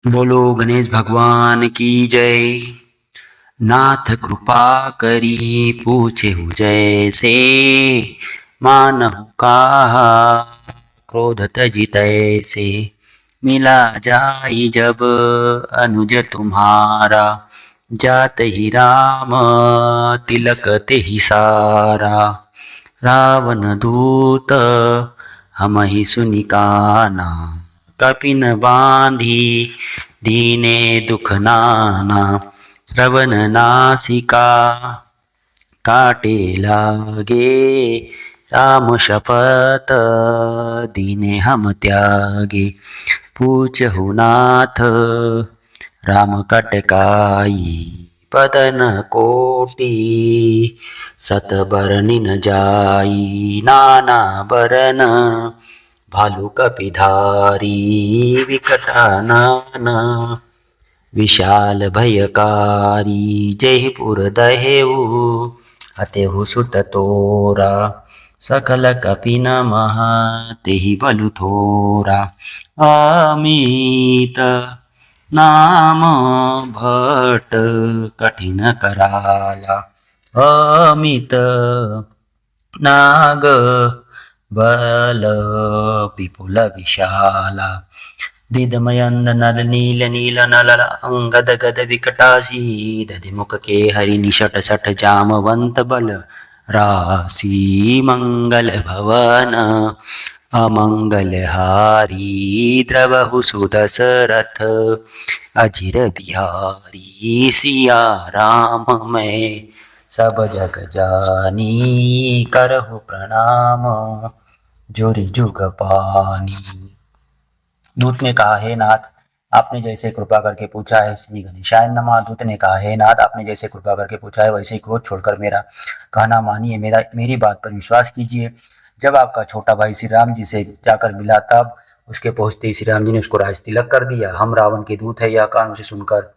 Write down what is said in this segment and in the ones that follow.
बोलो गणेश भगवान की जय। नाथ कृपा करी पूछेहु जैसे, मानहु काहा क्रोध तजि तैसे। मिला जाई जब अनुज तुम्हारा, जात ही राम तिलक तेहि सारा। रावण दूत हमहि सुनि काना, कपिन बाँधी दीने दुख नाना। श्रवण नासिका काटे लागे, राम शपथ दीने हम त्यागे। पूछहु नाथ राम कटकाई, बदन कोटि सत बरनि न जाई। नाना बरन भालु कपिधारी, विकटा नाना विशाल भयकारी। जयपुर दहेउ हतेहु सुत तोरा, सकल कपि न मह तेहि बलु थोरा। अमित नाम भट कठिन कराला, अमित नाग बल विपुल विशाला। द्विदमयंद नल नील नील नल अंगद गद विकटासी। दधिमुख के हरि निषट सठ जामवंत बल राशि। मंगल भवन अमंगल हारी, द्रवहु सुदशरथ अजिर बिहारी। सिया राम मैं सब जग जानी, करहु प्रणाम जोरि जुग पानी। दूत ने कहा, हे नाथ, आपने जैसे कृपा करके पूछा है। श्री गणेशाय नमः। दूत ने कहा, हे नाथ, आपने जैसे कृपा करके पूछा है वैसे ही क्रोध छोड़कर मेरा कहना मानिए, मेरी बात पर विश्वास कीजिए। जब आपका छोटा भाई श्री राम जी से जाकर मिला, तब उसके पहुंचते ही श्री राम जी ने उसको राज तिलक कर दिया। हम रावण के दूत है, यह कान से सुनकर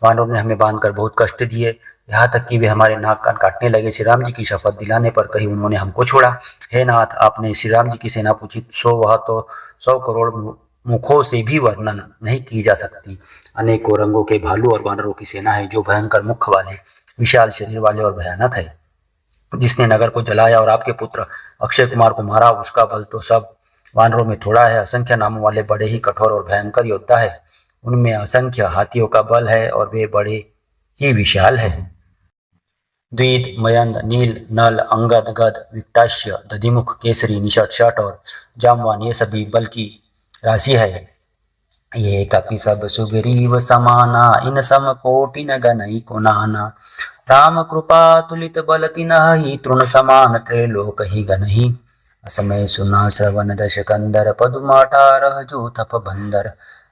वानरों ने हमें बांधकर बहुत कष्ट दिए, यहाँ तक कि वे हमारे नाक कान काटने लगे। श्री राम जी की शपथ दिलाने पर कहीं उन्होंने हमको छोड़ा। हे नाथ, आपने श्री राम जी की सेना पूछी, वह तो 100 करोड़ मुखों से भी वर्णन नहीं की जा सकती। अनेकों रंगों के भालू और वानरों की सेना है, जो भयंकर मुख वाले, विशाल शरीर वाले और भयानक है। जिसने नगर को जलाया और आपके पुत्र अक्षय कुमार को मारा, उसका बल तो सब वानरों में थोड़ा है। असंख्य नामों वाले बड़े ही कठोर और भयंकर योद्धा है। उनमें असंख्य हाथियों का बल है और वे बड़े ही विशाल है। द्विद मयंद नील नल अंगद गद विकटाश्य दधिमुख केसरी निषट शठ और जामवान, ये सभी बल की राशि है। ये कपि सब सुग्रीव समाना, इन सम कोटि न गनई को नाना। राम कृपा तुलित बल तिनहि, तृण समान त्रैलोक ही गनहि। असमय सुना श्रवण दश कंदर, पदुम 18 जो थप बंदर।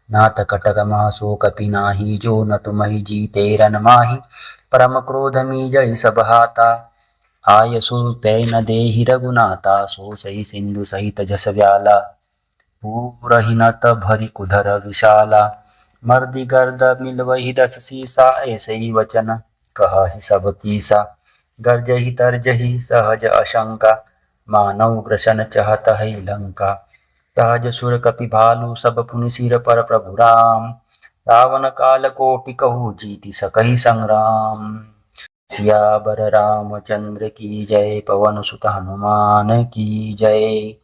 नाथ कटक मासो कपि नाही, जो न तुमहि जीते रन माही। परम क्रोध मीजहि सब हाता, आय सुपै न देहि रघुनाथा। सो सही सिंधु सहित जस व्याला, पूरहि नत भरि कुधर विशाला। मर्दि गर्द मिलवहि 10 सीसा, ऐसे ही वचन कहहि सब कीसा। गर्जहि तर्जहि सहज अशंका, मानव ग्रसन चहत है लंका। सहज सुर कपि भालु सब पुनि सिर पर प्रभु राम। रावण काल कोटि कहु जीति सकहि संग्राम। सियावर रामचंद्र की जय, पवन सुत हनुमान की जय।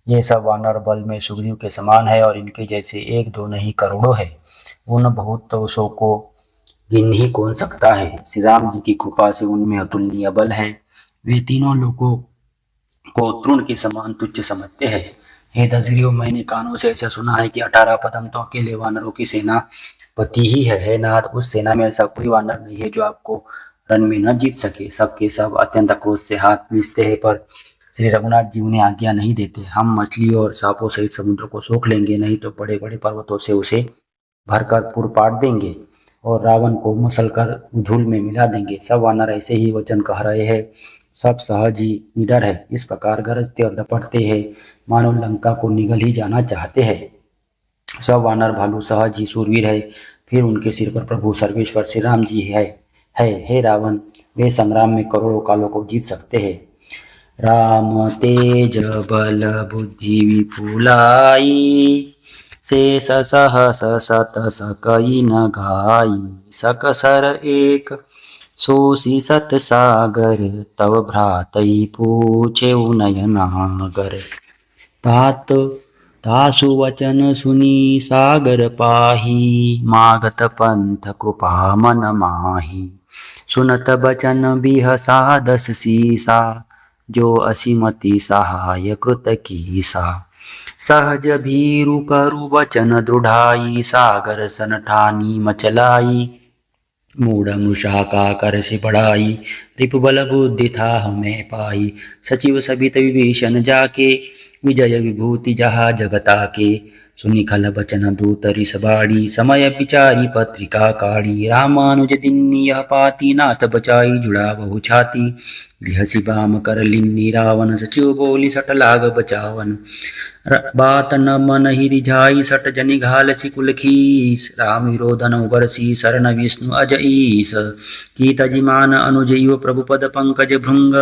ये सब वानर बल में सुग्रीव के समान है और इनके जैसे एक दो नहीं करोड़ों है। उन बहुतों को गिन ही कौन सकता है। श्री राम जी की कृपा से उनमें अतुलनीय बल है। वे तीनों लोगों को तृण के समान तुच्छ समझते हैं। हे दशग्रीव, मैंने कानों से ऐसा सुना है कि 18 पदम तो अकेले वानरों की सेना पति ही है नाथ, उस सेना में ऐसा कोई वानर नहीं है जो आपको रण में न जीत सके। सबके सब अत्यंत क्रोध से हाथ मिचते हैं, पर श्री रघुनाथ जी उन्हें आज्ञा नहीं देते। हम मछली और सांपों सहित समुद्र को सोख लेंगे, नहीं तो बड़े बड़े पर्वतों से उसे भरकर पुर पाट देंगे और रावण को मसलकर धूल में मिला देंगे। सब वानर ऐसे ही वचन कह रहे हैं, सब सहज ही निडर है। इस प्रकार गरजते और लपटते हैं, मानो लंका को निगल ही जाना चाहते हैं। सब वानर भालू सहज ही सूरवीर है। फिर उनके सिर पर प्रभु सर्वेश्वर श्री राम जी है। हे रावण, वे संग्राम में करोड़ों कालों को जीत सकते हैं। राम तेज बल बुद्धि विपुलाई, शेष सहस सत सकई न घाई सकसर एक सोसी सत सागर तव भ्रातई पूछे नयनागर तात तासु वचन सुनी सागर पाही मागत पंथ कृपा मन माही सुनत बचन बिहसा दस सीसा जो असीमति सहाय कृत कीसा सहज भीरु करु वचन दृढ़ाई सागर सन ठानी मचलाई मूढ़ मुषाका कर से बढ़ाई रिपुबल बुद्धि था हमें पाई सचिव सबित विभीषण जाके विजय विभूति जहा जगता के सुनि खल बचन दूत रिस बाड़ी समय विचारी पत्रिका काढ़ी रामानुज दिन्नी यह पाती नाथ बचाई जुड़ा बहु छाती बिहसी बाम कर लिन्नी रावण सचिव बोली सट लाग बचावन बात न मन ही रिझाई सट जनि घाल सिकुल खीस राम विरोधन उबरसी शरण विष्णु अज ईस कीत जिमान अनुज इव प्रभु पद पंकज भृंग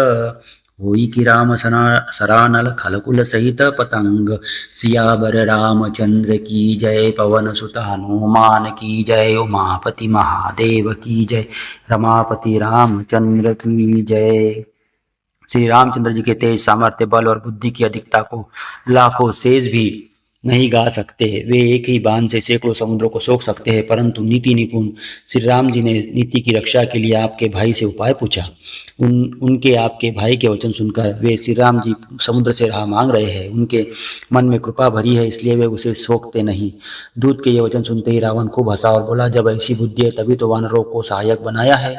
होई कि राम सरानल खलकुल सहित पतंग सियावर रामचंद्र की जय पवन सुत हनुमान की जय उमापति महादेव की जय रमापति रामचंद्र की जय। श्री रामचंद्र जी के तेज सामर्थ्य बल और बुद्धि की अधिकता को लाखों सेज भी नहीं गा सकते। वे एक ही बाण से सैकड़ों समुद्रों को सोख सकते हैं, परंतु नीति निपुण श्री राम जी ने नीति की रक्षा के लिए आपके भाई से उपाय पूछा। उनके आपके भाई के वचन सुनकर वे श्री राम जी समुद्र से राह मांग रहे हैं। उनके मन में कृपा भरी है, इसलिए वे उसे सोखते नहीं। दूत के ये वचन सुनते ही रावण खूब हंसा और बोला, जब ऐसी बुद्धि है तभी तो वानरों को सहायक बनाया है।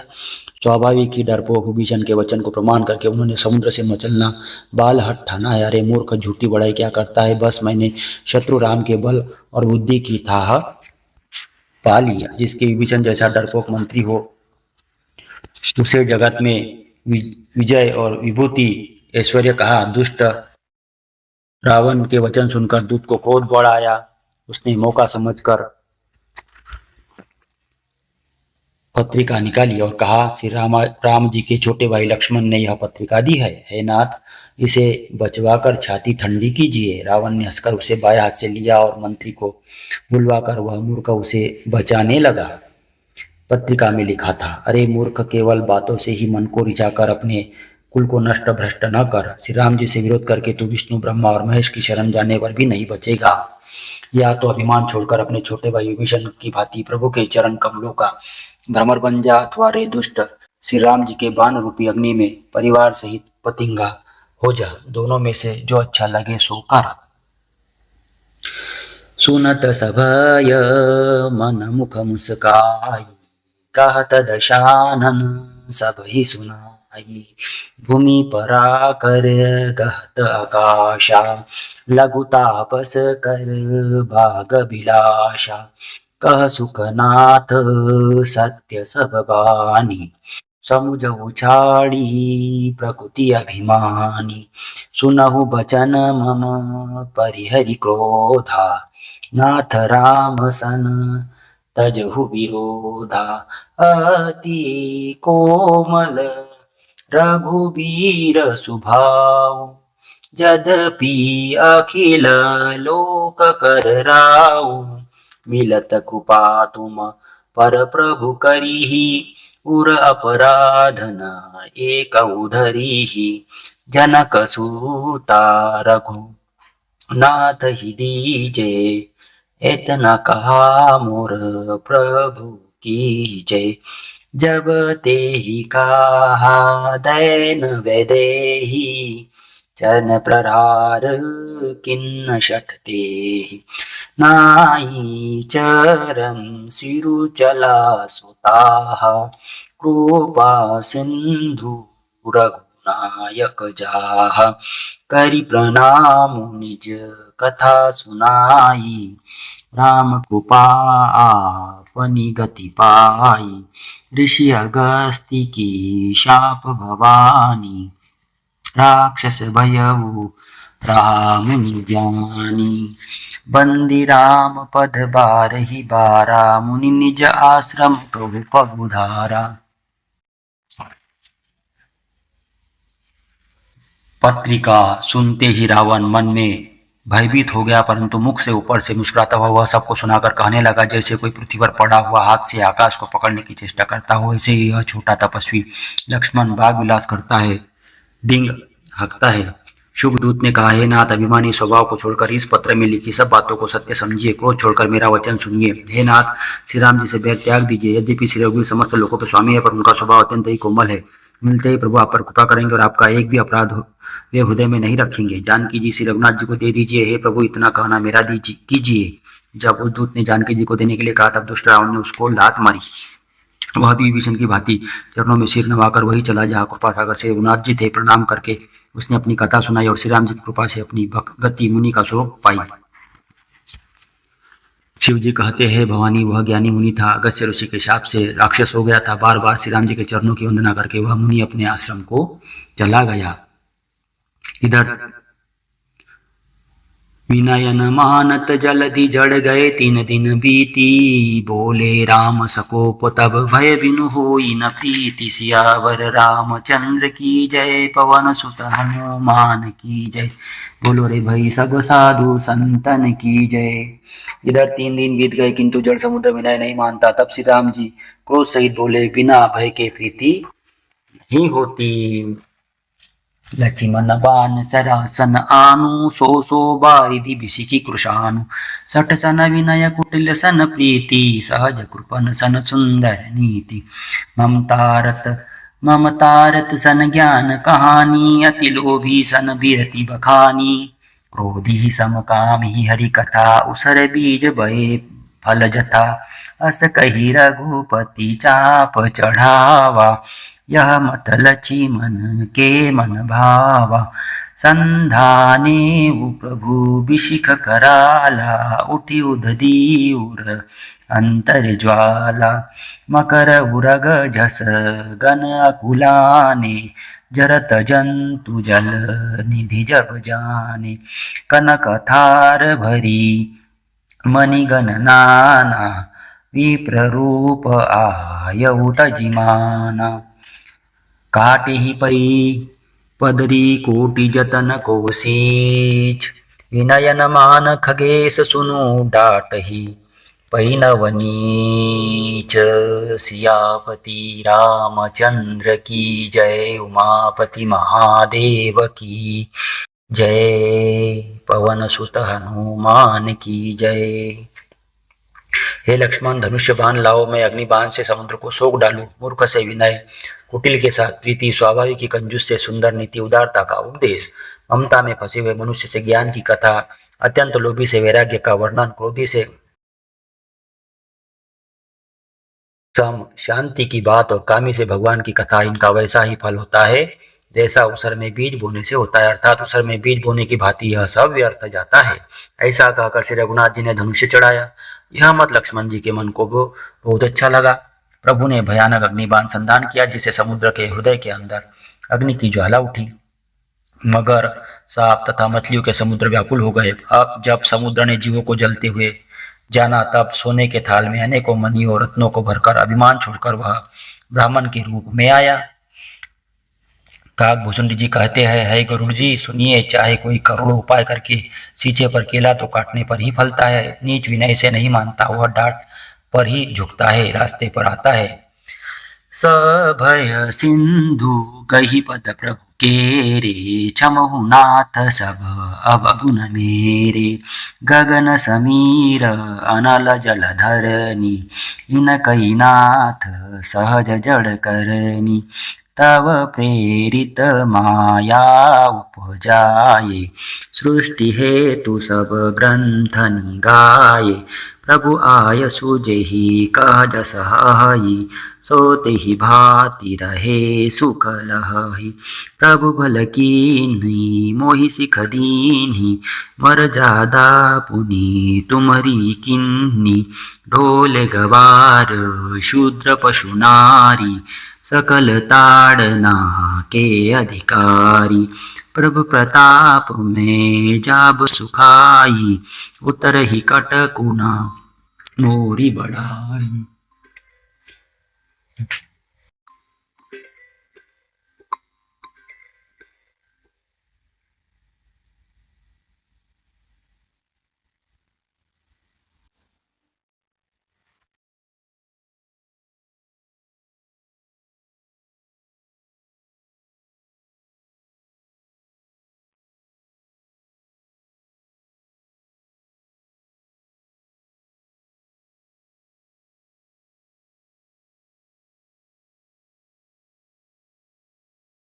स्वाभाविक ही डरपोक विभीषण के वचन को प्रमाण करके उन्होंने समुद्र से मचलना बाल हट ठाना है। अरे मूर्ख, झूठी बड़ाई क्या करता है, बस मैंने शत्रु राम के बल और बुद्धि की थाह पा लिया। जिसके विभीषण जैसा डरपोक मंत्री हो उसे जगत में विजय और विभूति ऐश्वर्य कहा। दुष्ट रावण के वचन सुनकर दूत को क्रोध बढ़ आया। उसने मौका समझकर पत्रिका निकाली और कहा, श्री राम जी के छोटे भाई लक्ष्मण ने यह पत्रिका दी है। हे नाथ, इसे बचवाकर छाती ठंडी कीजिए। रावण ने हंसकर उसे बाएं हाथ से लिया और मंत्री को बुलवाकर वह मूर्ख उसे बचाने लगा। पत्रिका में लिखा था, अरे मूर्ख, केवल बातों से ही मन को रिझाकर अपने कुल को नष्ट भ्रष्ट न कर। श्री राम जी से विरोध करके तू विष्णु ब्रह्मा और महेश की शरण जाने पर भी नहीं बचेगा। या तो अभिमान छोड़कर अपने छोटे भाई विभीषण की भांति प्रभु के चरण कमलों का भ्रमर बन जा, अथवा रे दुष्ट श्री राम जी के बाण रूपी अग्नि में परिवार सहित पतिंगा हो जा। दोनों में से जो अच्छा लगे सो कर। सुनत सभय मन मुख मुस्काई कहत दशानन सब ही सुनाई। भूमि परा कर गहत आकाशा लघु तापस कर भाग बिलाशा। कह सुखनाथ सत्य सब बानी समुझ उछाड़ी प्रकृति अभिमानी। सुनहु बचन मम परिहरि क्रोधा नाथ राम सन तजहु विरोधा। अति कोमल रघुबीर सुभाव यद्यपि अखिल लोक कर राव। मिलत कृपा तुम पर प्रभु करिहि उर अपराध न एक उधरिहि। जनक सूता रघु नाथ ही दीजे इतना कहा मोर प्रभु की जय। जब ते ही कहा दैन वैदेही चरण प्रहार किन्न शठते। नाई चरण सिरु चला सुताहा कृपा सिंधु रघुनायक जाहा। करि प्रणाम निज कथा सुनाई राम कृपा आपनी गति पाई। ऋषि अगस्ती की शाप भवानी राक्षस भयउ रहा मुनि ज्ञानी। बंदी राम पद बारहि बारा मुनि निज आश्रम प्रभु पगुधारा। पत्रिका सुनते ही रावण मन में भयभीत हो गया, परंतु मुख से ऊपर से मुस्कुराता हुआ वह सबको सुनाकर कहने लगा, जैसे कोई पृथ्वी पर पड़ा हुआ हाथ से आकाश को पकड़ने की चेष्टा करता हो, ऐसे ही यह छोटा तपस्वी लक्ष्मण बाग विलास करता है, डिंग हकता है। शुभदूत ने कहा, हे नाथ, अभिमानी स्वभाव को छोड़कर इस पत्र में लिखी सब बातों को सत्य समझिए, क्रोध छोड़कर मेरा वचन सुनिए। हे नाथ, श्री राम जी से बैर त्याग दीजिए। यद्यपि श्री रघुवीर समस्त लोगों के स्वामी है, पर उनका स्वभाव अत्यंत ही कोमल है। मिलते ही प्रभु आप पर कृपा करेंगे और आपका एक भी अपराध वे हृदय में नहीं रखेंगे। जानकी जी श्री रघुनाथ जी को दे दीजिए। हे प्रभु, इतना कहना मेरा कीजिए। जब उस दूत ने जानकी जी को देने के लिए कहा, तब दुष्ट रावण ने उसको लात मारी। वह भी विभीषण की भांति चरणों में सिर नवाकर वही चला जहाँ कृपा सागर से रघुनाथ जी थे। प्रणाम करके उसने अपनी कथा सुनाई और श्री राम जी की कृपा से अपनी गति मुनि का स्वरूप पाई। शिव जी कहते हैं, भवानी वह ज्ञानी मुनि था, अगस्त्य ऋषि के शाप से राक्षस हो गया था। बार बार श्री राम जी के चरणों की वंदना करके वह मुनि अपने आश्रम को चला गया। इधर विनयन मानत जलधि जड़ गए 3 दिन बीती, बोले राम सकोप तब भय बिनु होई न प्रीति। सियावर रामचंद्र की जय, पवन सुत हनुमान की जय। बोलो रे भाई सब साधु संतन की जय। इधर 3 दिन बीत गए, किंतु जल समुद्र विनय नहीं मानता। तब श्री राम जी क्रोध सहित बोले, बिना भय के प्रीति ही होती। लक्ष्मण बान सरासन आनु, सो बारिधि बिसिकी कृशानु। सठ सन विनय कुटिल सन प्रीति, सहज कृपन सन सुंदर नीति। ममतारत सन ज्ञान कहानी, अति लोभी सन बिरति बखानी। क्रोधी सम कामी हरि कथा, उसर बीज बहे फल जथा। अस कही रघुपति चाप चढ़ावा, यह मत लक्ष्मण के मन भावा। संधाने प्रभु बिशिख कराला, उठी उदधी उर अंतर ज्वाला। मकर उरग जस गन अकुलाने, जरत जंतु जल निधि जब जाने। कनक थार भरी मणिगण नाना, विप्र रूप आय उटजिमाना। काटे ही परी पदरी कोटि जतन कोशीच, विनयन मान खगेश सुनु डाट ही। पैनवनीच सियापति रामचंद्र की जय, उमापति महादेव की जय, पवन सुत हनुमान की जय। हे लक्ष्मण, धनुष्य बाण लाओ, मैं अग्निबाण से समुद्र को सोख डालूं। मूर्ख से विनय, कुटिल के साथ प्रीति, स्वाभाविक की कंजूस से सुंदर नीति, उदारता का उपदेश, ममता में फंसे हुए मनुष्य से ज्ञान की कथा, अत्यंत लोभी से वैराग्य का वर्णन, क्रोधी से सम शांति की बात और कामी से भगवान की कथा। इनका वैसा ही फल होता है जैसा उसर में बीज बोने से होता है, अर्थात उसर में बीज बोने की भांति यह सब व्यर्थ जाता है। ऐसा कहकर श्री रघुनाथ जी ने धनुष्य चढ़ाया। यह मत लक्ष्मण जी के मन को बहुत अच्छा लगा। प्रभु ने भयानक अग्निबाण संधान किया, जिससे समुद्र के हृदय के अंदर अग्नि की ज्वाला उठी। मगर, सांप तथा मछलियों के समुद्र व्याकुल हो गए। अब जब समुद्र ने जीवों को जलते हुए जाना, तब सोने के थाल में अनेकों मणियों और रत्नों को भरकर अभिमान छोड़कर वह ब्राह्मण के रूप में आया। काकभूषण जी कहते हैं, है गरुड़ जी सुनिए, चाहे कोई करोड़ों उपाय करके सींचे पर केला तो काटने पर ही फलता है। नीच विनय से नहीं मानता, वह डांट पर ही झुकता है, रास्ते पर आता है। सभय सिंधु कही पद प्रभु केरे, क्षमहु नाथ सब अवगुण मेरे। गगन समीर अनल जल धरनी, इन कही नाथ सहज जड़ करनी। तव प्रेरित माया उपजाये, सृष्टि हेतु सब ग्रंथ निगाये। प्रभु आय सुजेहि कह जस हहि, सो तेहि भांति रहे सुख लहहि। प्रभु भल कीन्ही मोहि सिख दीन्ही, मर जादा पुनि तुम्हरी किन्नी। ढोल गवार शूद्र पशु नारी, सकल ताड़ना के अधिकारी। प्रभु प्रताप में जाब सुखाई, उतर ही कटकुना मोरी बढ़ाई।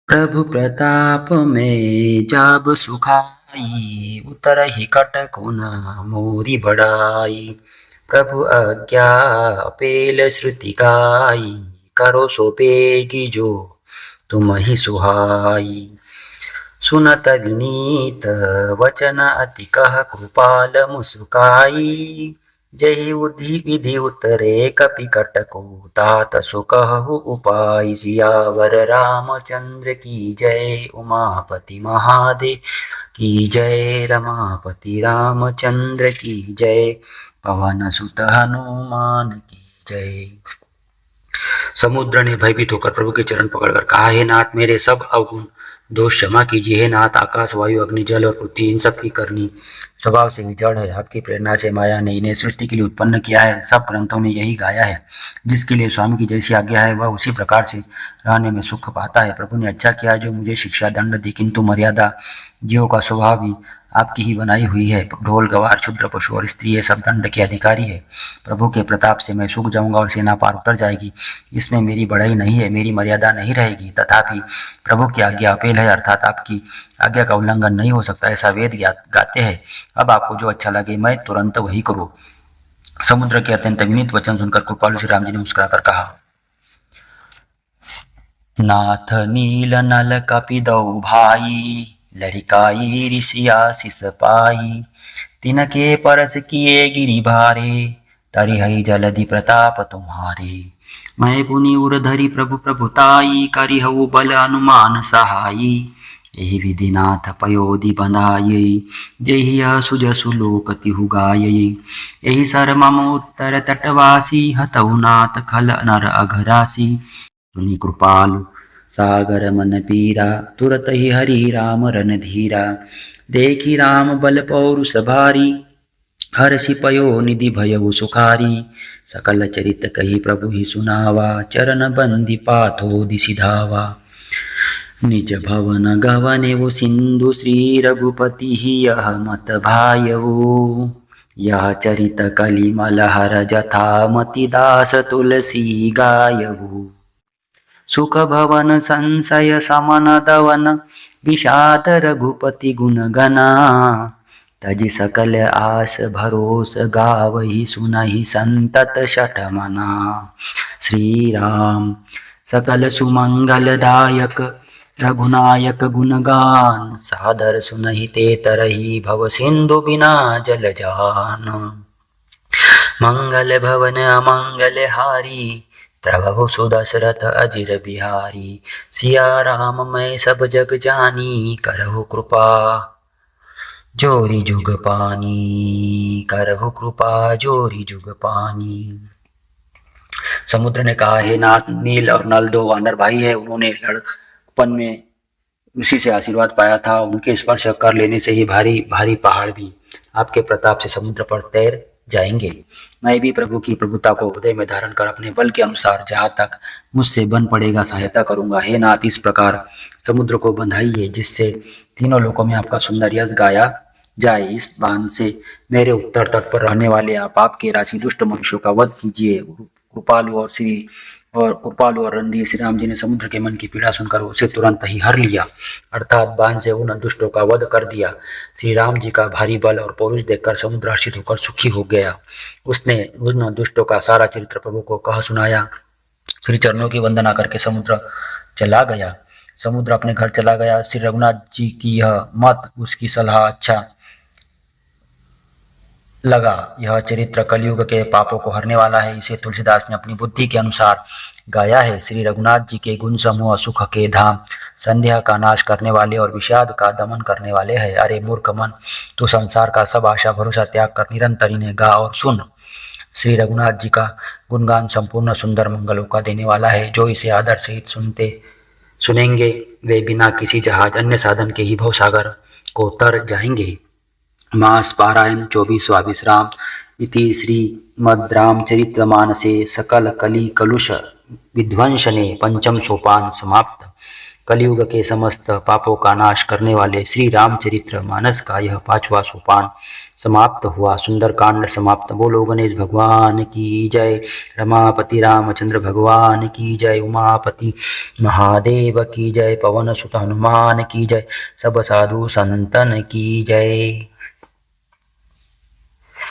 प्रभु प्रताप में जाब सुखाई, उतरहि कटकुन मोरी बड़ाई। प्रभु आज्ञा पेल श्रुति गाई, करो सो बेगी जो तुम ही सुहाई। सुनत विनीत वचन अति कह, कृपाल मुस्काई। जय उधि विधि उतरे कपि कटको, तात सो कहु उपाय। सियावर रामचंद्र की जय, उमापति महादेव की जय। रमापति रामचंद्र की जय, पवन सुत हनुमान की जय। समुद्र ने भयभीत होकर प्रभु के चरण पकड़कर कहा, हे नाथ, मेरे सब अवगुण दोष क्षमा कीजिए। हे नाथ, आकाश वायु अग्नि जल और पृथ्वी इन सब की करनी स्वभाव से ही जड़ है। आपकी प्रेरणा से माया ने इन्हें सृष्टि के लिए उत्पन्न किया है। सब ग्रंथों में यही गाया है। जिसके लिए स्वामी की जैसी आज्ञा है वह उसी प्रकार से रहने में सुख पाता है। प्रभु ने अच्छा किया जो मुझे शिक्षा दंड दी, किंतु मर्यादा जीवों का स्वभाव भी आपकी ही बनाई हुई है। ढोल गवार क्षुद्र पशु और स्त्री ये सब दंड के अधिकारी है। प्रभु के प्रताप से मैं सूख जाऊंगा और सेना पार उतर जाएगी। इसमें मेरी बढ़ाई नहीं है, मेरी मर्यादा नहीं रहेगी। तथापि प्रभु की आज्ञा अपेल है, अर्थात आपकी आज्ञा का उल्लंघन नहीं हो सकता, ऐसा वेद गाते हैं। अब आपको जो अच्छा लगे मैं तुरंत वही करूँ। समुद्र के अत्यंत विनीत वचन सुनकर कृपालु श्री राम जी ने मुस्कुराकर कहा, नाथ नील नल कपिदौ भाई, लरिकाई ऋषिया शिष पाई। तिनके परस किए गिरि भारे, तरिहई जलधि प्रताप तुम्हारे। मैं पुनि उरधरि प्रभु प्रभुताई, करिहउ बल अनुमान सहाई। यही विधि नाथ पयोधि बंधाई, जही सुजसु लोक तिहु गायई। यही सर मम उत्तर तटवासी, हतउ नाथ खल नर अघरासी। सुनि कृपालु सागर मन पीरा, तुरत ही हरि राम रन धीरा। देखी राम बल पौरुष भारी, हर्षि पयो निधि भयउ सुखारी। सकल चरित कही प्रभु ही सुनावा, चरण बंदी पाथो दिसि धावा। निज भवन गवने वो सिंधु, श्री रघुपति ही यह मत भायऊ। यह चरित कलिमल हर जथा, मति दास तुलसी गायऊ। सुख भवन संशय समन दवन, विषाद रघुपति गुण गना। तजि सकल आस भरोस, गावहि सुनहि संतत शठ मना। श्री राम सकल सुमंगल दायक, रघुनायक गुणगान। सादर सुनहि ते तरहि, भव सिंधु बिना जल जान। मंगल भवन अमंगल हारी, प्रभु सुदशरथ अजिर बिहारी। सिया राम मैं सब जग जानी, करहु कृपा जोरी जुग पानी। करहु कृपा जोरी जुग पानी। समुद्र ने कहा, हे नाथ, नील और नल दो वानर भाई है। उन्होंने लड़कपन में ऋषि से आशीर्वाद पाया था। उनके स्पर्श कर लेने से ही भारी भारी पहाड़ भी आपके प्रताप से समुद्र पर तैर जाएंगे। मैं भी प्रभु की प्रभुता को हृदय में धारण कर अपने बल के अनुसार जहाँ तक मुझसे बन पड़ेगा सहायता करूंगा। हे नाथ, इस प्रकार समुद्र को बंधाइए जिससे तीनों लोकों में आपका सुंदर यश गाया जाए। इस बांध से मेरे उत्तर तट पर रहने वाले आप आपके राशि दुष्ट मनुष्यों का वध कीजिए। कृपालु और रणधीर श्री राम जी ने समुद्र के मन की पीड़ा सुनकर उसे तुरंत ही हर लिया, अर्थात बाण से उन दुष्टों का वध कर दिया। श्री राम जी का भारी बल और पौरुष देखकर समुद्र हर्षित होकर सुखी हो गया। उसने उन दुष्टों का सारा चरित्र प्रभु को कह सुनाया। फिर चरणों की वंदना करके समुद्र चला गया। समुद्र अपने घर चला गया। श्री रघुनाथ जी की यह मत, उसकी सलाह अच्छा लगा। यह चरित्र कलयुग के पापों को हरने वाला है। इसे तुलसीदास ने अपनी बुद्धि के अनुसार गाया है। श्री रघुनाथ जी के गुण समूह सुख के धाम, संध्या का नाश करने वाले और विषाद का दमन करने वाले हैं। अरे मूर्ख मन, तू संसार का सब आशा भरोसा त्याग कर निरंतर इन्हें गा और सुन। श्री रघुनाथ जी का गुणगान संपूर्ण सुंदर मंगलों का देने वाला है। जो इसे आदर सहित सुनेंगे वे बिना किसी जहाज अन्य साधन के ही भवसागर को तर जाएंगे। मास पारायण 24वां विश्राम। इति श्रीमद् रामचरितमानसे सकल कली कलुष विध्वंसने पंचम सोपान समाप्त। कलयुग के समस्त पापों का नाश करने वाले श्री रामचरित्र मानस का यह 5वां सोपान समाप्त हुआ। सुंदरकांड समाप्त। बोलो गणेश भगवान की जय, रमापति रामचंद्र भगवान की जय, उमापति महादेव की जय, पवन सुत हनुमान की जय, सब साधु संतन की जय।